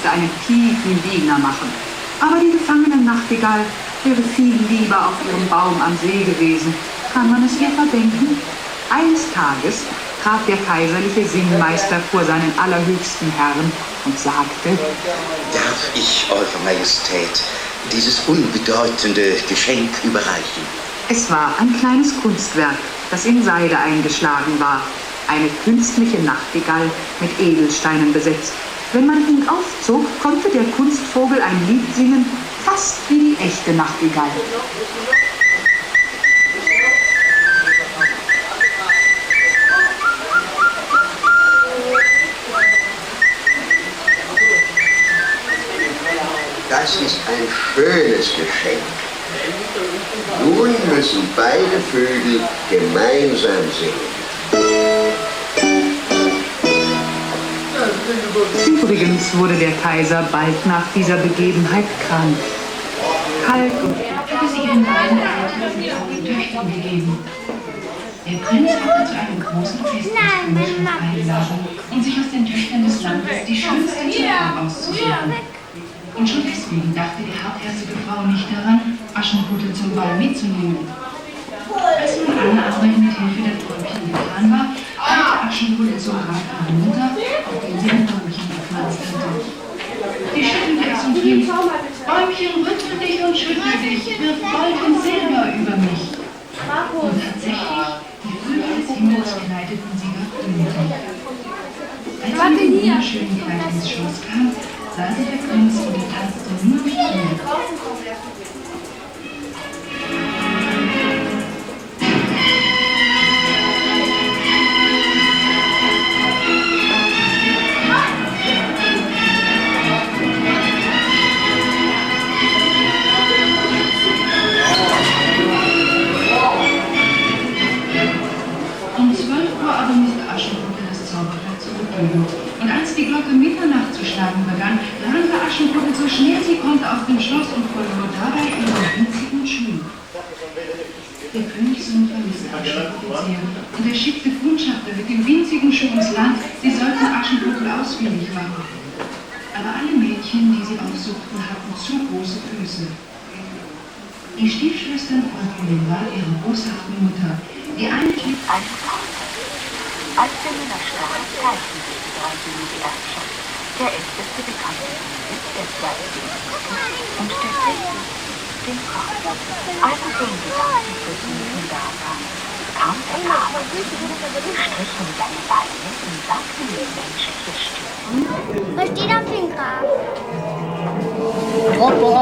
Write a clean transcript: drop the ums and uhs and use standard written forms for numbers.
sollte einen tiefen Diener machen. Aber die gefangene Nachtigall wäre viel lieber auf ihrem Baum am See gewesen. Kann man es ihr verdenken? Eines Tages trat der kaiserliche Singmeister vor seinen allerhöchsten Herren und sagte: Darf ich, Eure Majestät, dieses unbedeutende Geschenk überreichen? Es war ein kleines Kunstwerk, das in Seide eingeschlagen war. Eine künstliche Nachtigall mit Edelsteinen besetzt. Wenn man ihn aufzog, konnte der Kunstvogel ein Lied singen, fast wie die echte Nachtigall. Das ist ein schönes Geschenk. Nun müssen beide Vögel gemeinsam singen. Übrigens wurde der Kaiser bald nach dieser Begebenheit krank. Kalt und hatte sie ihren beiden älteren Töchtern gegeben. Der Prinz hatte zu einem großen Fest eingeladen, um sich aus den Töchtern des Landes die schönste Tochter auszusuchen. Und schon deswegen dachte die hartherzige Frau nicht daran, Aschenputtel zum Ball mitzunehmen. Als nun alle Arbeit mit Hilfe der Bäumchen getan war, eilte Aschenputtel zum Grab ihrer Mutter, auf den sie ein Bäumchen gepflanzt hatte. Die schüttelte es und rief: Bäumchen, rüttel dich und schüttel dich, wirf Gold und Silber über mich. Und tatsächlich, die Vögel des Himmels geleiteten sie nach unten. Als sie mit dem wunderschönen Kleid ins Schloss kam, sah sie der Prinz und er tanzte nur mit ihr. Um 12 Uhr aber musste Aschenputtel das Zauberwerk zurückgeben. Und als die Glocke Mitternacht zu schlagen begann, rannte Aschenputtel so schnell sie konnte auf dem Schloss und verlor dabei ihren winzigen Schuh. Der Königssohn vermisste Aschenputtel sehr und er schickte Kundschafter mit dem winzigen Schuh ins Land, sie sollten Aschenputtel ausfindig machen. Aber alle Mädchen, die sie aufsuchten, hatten zu große Füße. Die Stiefschwestern von Märchenwald, ihrer boshaften Mutter, die eine schlief als der Männerstab zeichnete die dreibelige Erbschaft, der älteste bekannte Besitz der Zweiten und tatsächlich den Vater. Als es den Gedanken versuchen da war, kam der Kater zu ihm, strich um seine Beine und sagte mit menschlicher Stimme: Was steht auf dem Grab? Papa!